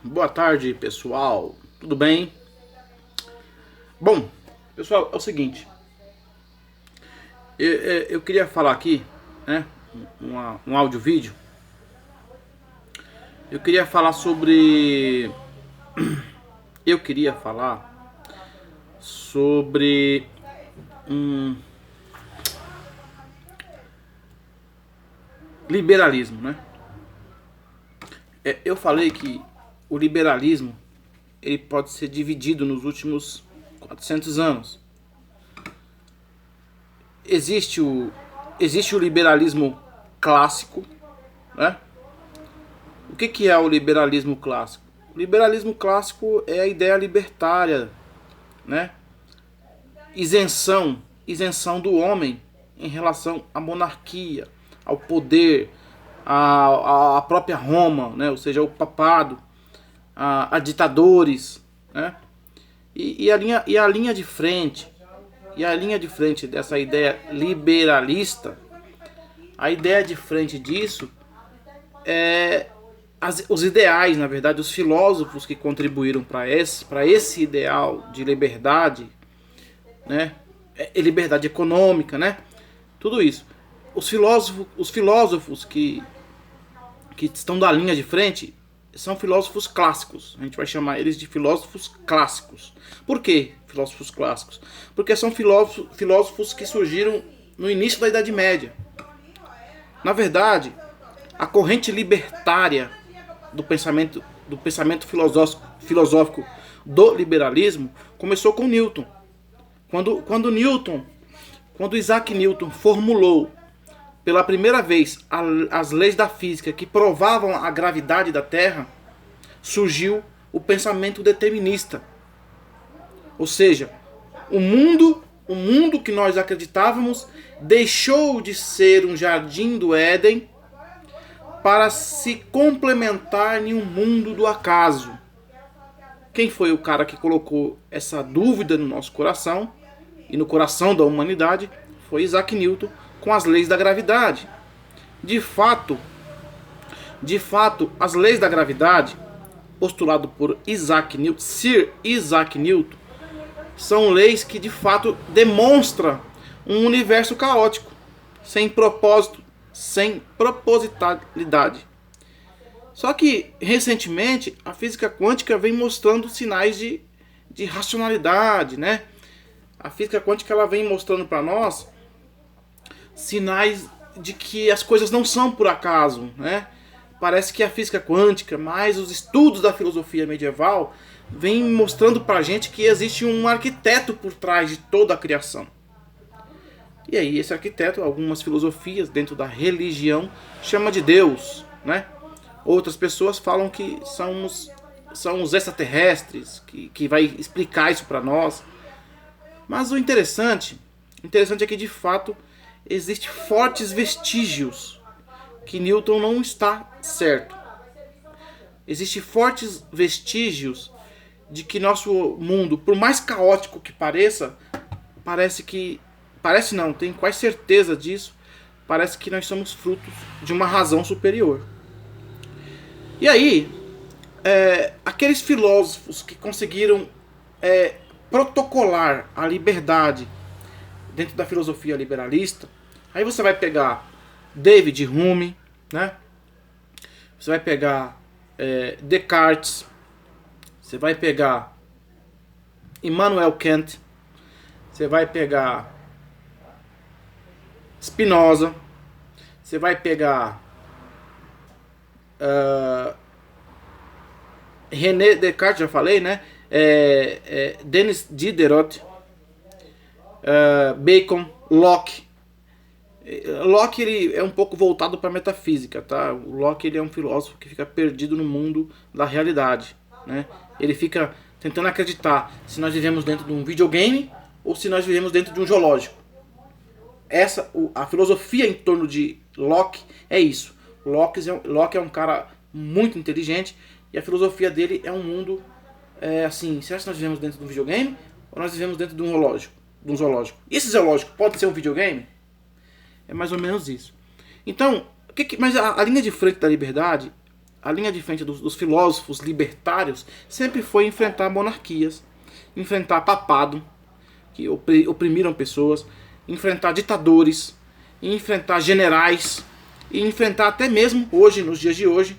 Boa tarde, pessoal. Tudo bem? Bom, pessoal, é o seguinte. Eu queria falar aqui, né? Um áudio-vídeo. Eu queria falar sobre. Eu queria falar sobre um liberalismo, né? Eu falei que o liberalismo ele pode ser dividido nos últimos 400 anos. Existe o, existe o liberalismo clássico, né? O que é o liberalismo clássico? O liberalismo clássico é a ideia libertária, né? Isenção do homem em relação à monarquia, ao poder, à própria Roma, né? Ou seja, ao papado, a ditadores, né? E a linha de frente dessa ideia liberalista, a ideia de frente disso é os ideais, na verdade, os filósofos que contribuíram para esse ideal de liberdade, né? Liberdade econômica, né? Tudo isso. Os filósofos que estão da linha de frente são filósofos clássicos. A gente vai chamar eles de filósofos clássicos. Por que filósofos clássicos? Porque são filósofos que surgiram no início da Idade Média. Na verdade, a corrente libertária do pensamento filosófico do liberalismo começou com Newton. Quando Isaac Newton formulou pela primeira vez as leis da física que provavam a gravidade da Terra, surgiu o pensamento determinista. Ou seja, o mundo que nós acreditávamos deixou de ser um jardim do Éden para se complementar em um mundo do acaso. Quem foi o cara que colocou essa dúvida no nosso coração e no coração da humanidade? Foi Isaac Newton com as leis da gravidade. De fato, as leis da gravidade, postulado por Sir Isaac Newton, são leis que de fato demonstram um universo caótico, sem propósito, sem propositalidade. Só que, recentemente, a física quântica vem mostrando sinais de racionalidade, né? A física quântica ela vem mostrando para nós sinais de que as coisas não são por acaso, né? Parece que a física quântica, mais os estudos da filosofia medieval, vem mostrando para a gente que existe um arquiteto por trás de toda a criação. E aí esse arquiteto, algumas filosofias dentro da religião, chama de Deus, né? Outras pessoas falam que são os extraterrestres, que vai explicar isso para nós. Mas o interessante é que de fato existem fortes vestígios que Newton não está certo. Existem fortes vestígios de que nosso mundo, por mais caótico que pareça, parece não, tenho quase certeza disso, parece que nós somos frutos de uma razão superior. E aí, aqueles filósofos que conseguiram protocolar a liberdade dentro da filosofia liberalista, aí você vai pegar David Hume, né? Você vai pegar Descartes, você vai pegar Immanuel Kant, você vai pegar Spinoza, você vai pegar René Descartes, já falei, né? Denis Diderot, Bacon, Locke. Locke ele é um pouco voltado para a metafísica, tá? O Locke ele é um filósofo que fica perdido no mundo da realidade, né? Ele fica tentando acreditar se nós vivemos dentro de um videogame ou se nós vivemos dentro de um zoológico. A filosofia em torno de Locke é isso. Locke é um cara muito inteligente e a filosofia dele é um mundo assim, será que nós vivemos dentro de um videogame ou nós vivemos dentro de um zoológico? E esse zoológico pode ser um videogame? É mais ou menos isso. Então, mas a linha de frente da liberdade a linha de frente dos filósofos libertários sempre foi enfrentar monarquias, enfrentar papado, que oprimiram pessoas, enfrentar ditadores, enfrentar generais, e enfrentar até mesmo hoje, nos dias de hoje,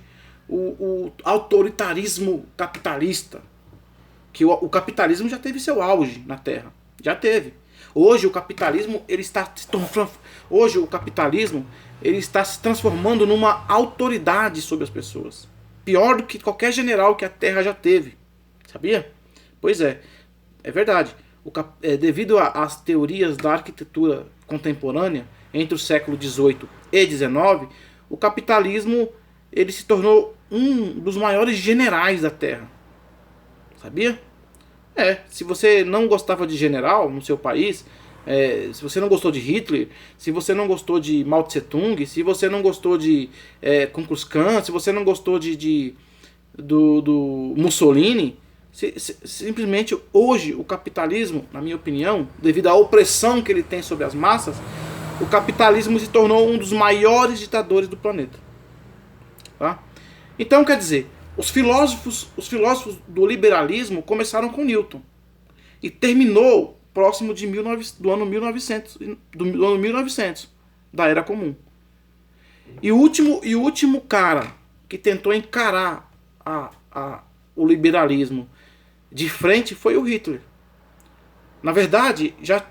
o autoritarismo capitalista. Que o capitalismo já teve seu auge na Terra. Já teve. Hoje o capitalismo ele está se transformando numa autoridade sobre as pessoas. Pior do que qualquer general que a Terra já teve. Sabia? Pois é. É verdade. Devido às teorias da arquitetura contemporânea, entre o século XVIII e XIX, o capitalismo ele se tornou um dos maiores generais da Terra. Sabia? Se você não gostava de general no seu país, se você não gostou de Hitler, se você não gostou de Mao Tse Tung, se você não gostou de Ku Klux Klan, se você não gostou do Mussolini, simplesmente hoje o capitalismo, na minha opinião, devido à opressão que ele tem sobre as massas, o capitalismo se tornou um dos maiores ditadores do planeta. Tá? Então, quer dizer, os filósofos do liberalismo começaram com Newton e terminou próximo do ano 1900, da Era Comum. E o último cara que tentou encarar o liberalismo de frente foi o Hitler. Na verdade, já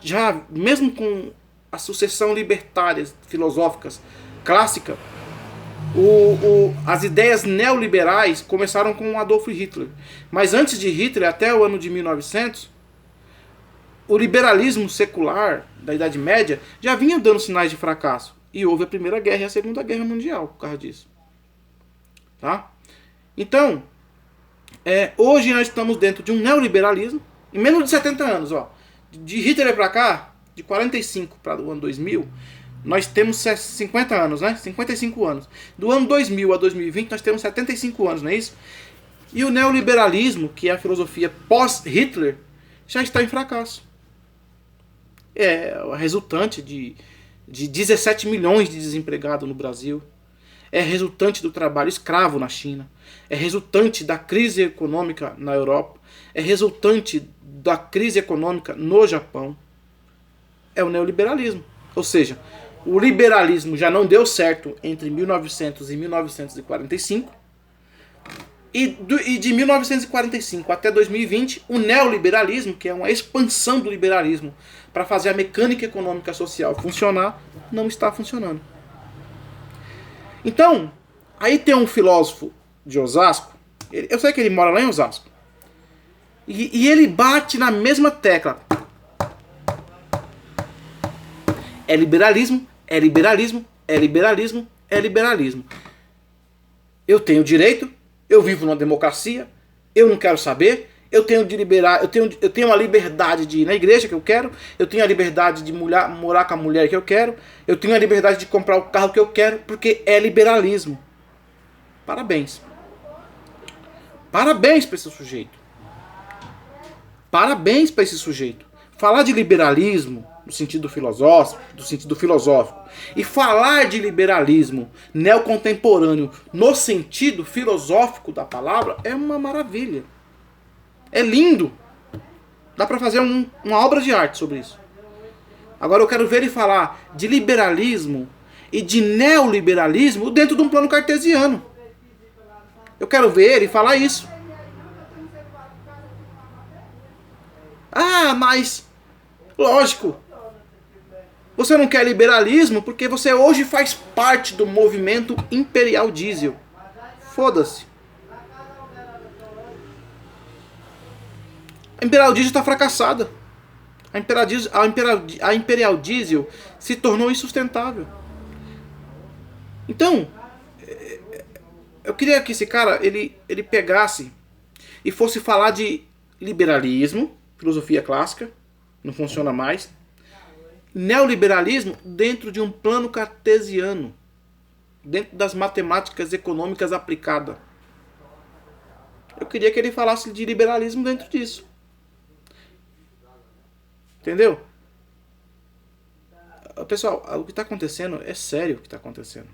mesmo com a sucessão libertária filosóficas clássica, as ideias neoliberais começaram com Adolf Hitler. Mas antes de Hitler, até o ano de 1900, o liberalismo secular da Idade Média já vinha dando sinais de fracasso. E houve a Primeira Guerra e a Segunda Guerra Mundial por causa disso. Tá? Então, hoje nós estamos dentro de um neoliberalismo, em menos de 70 anos. De Hitler para cá, de 45 para o ano 2000, nós temos 50 anos, né? 55 anos. Do ano 2000 a 2020, nós temos 75 anos, não é isso? E o neoliberalismo, que é a filosofia pós-Hitler, já está em fracasso. É resultante de 17 milhões de desempregados no Brasil. É resultante do trabalho escravo na China. É resultante da crise econômica na Europa. É resultante da crise econômica no Japão. É o neoliberalismo. Ou seja, o liberalismo já não deu certo entre 1900 e 1945. E de 1945 até 2020, o neoliberalismo, que é uma expansão do liberalismo para fazer a mecânica econômica social funcionar, não está funcionando. Então, aí tem um filósofo de Osasco, eu sei que ele mora lá em Osasco, e ele bate na mesma tecla. É liberalismo, é liberalismo, é liberalismo, é liberalismo. Eu tenho direito, eu vivo numa democracia, eu não quero saber, eu tenho a liberdade de ir na igreja que eu quero, eu tenho a liberdade de morar com a mulher que eu quero, eu tenho a liberdade de comprar o carro que eu quero, porque é liberalismo. Parabéns. Parabéns para esse sujeito. Parabéns para esse sujeito. Falar de liberalismo no sentido filosófico, e falar de liberalismo neocontemporâneo no sentido filosófico da palavra é uma maravilha. É lindo. Dá para fazer uma obra de arte sobre isso. Agora eu quero ver ele falar de liberalismo e de neoliberalismo dentro de um plano cartesiano. Eu quero ver ele falar isso. Ah, mas lógico. Você não quer liberalismo porque você hoje faz parte do movimento Imperial Diesel. Foda-se. A Imperial Diesel está fracassada. A Imperial Diesel se tornou insustentável. Então, eu queria que esse cara ele pegasse e fosse falar de liberalismo, filosofia clássica, não funciona mais. Neoliberalismo dentro de um plano cartesiano, dentro das matemáticas econômicas aplicadas. Eu queria que ele falasse de liberalismo dentro disso. Entendeu? Pessoal, o que está acontecendo é sério o que está acontecendo.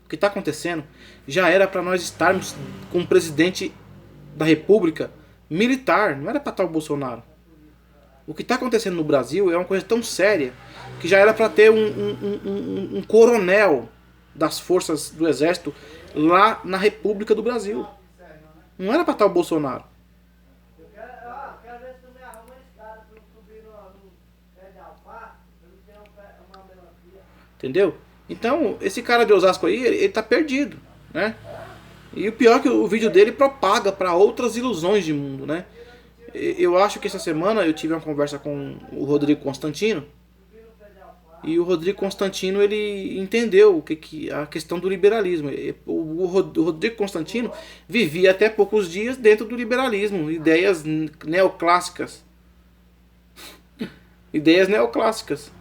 O que está acontecendo já era para nós estarmos com um presidente da República militar, não era para estar o Bolsonaro. O que está acontecendo no Brasil é uma coisa tão séria que já era para ter um coronel das forças do Exército lá na República do Brasil. Não era para estar o Bolsonaro. Entendeu? Então, esse cara de Osasco aí, ele tá perdido, né? E o pior é que o vídeo dele propaga para outras ilusões de mundo, né? Eu acho que essa semana eu tive uma conversa com o Rodrigo Constantino. E o Rodrigo Constantino, ele entendeu a questão do liberalismo. O Rodrigo Constantino vivia até poucos dias dentro do liberalismo. Ideias neoclássicas. Ideias neoclássicas.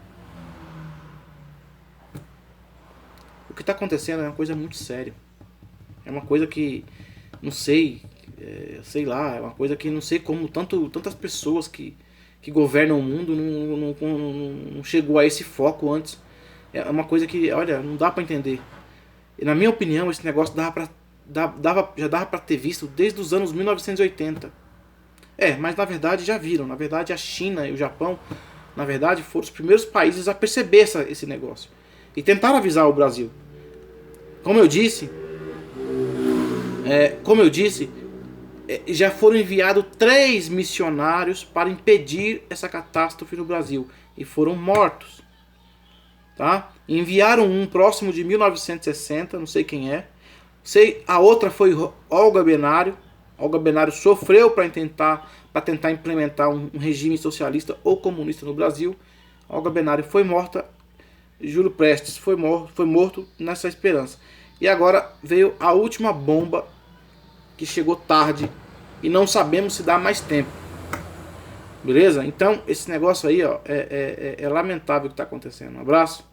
O que está acontecendo é uma coisa muito séria. É uma coisa que, não sei, sei lá, é uma coisa que não sei como tantas pessoas que governam o mundo não chegou a esse foco antes. É uma coisa que, olha, não dá para entender. E, na minha opinião, esse negócio já dava para ter visto desde os anos 1980. Mas na verdade já viram. Na verdade a China e o Japão, na verdade, foram os primeiros países a perceber esse negócio. E tentaram avisar o Brasil. Como eu disse, já foram enviados 3 missionários para impedir essa catástrofe no Brasil. E foram mortos. Tá? Enviaram um próximo de 1960, não sei quem é. A outra foi Olga Benário. Olga Benário sofreu para tentar implementar um regime socialista ou comunista no Brasil. Olga Benário foi morta. Júlio Prestes foi morto nessa esperança. E agora veio a última bomba que chegou tarde e não sabemos se dá mais tempo. Beleza? Então esse negócio aí, ó, é lamentável o que está acontecendo. Um abraço.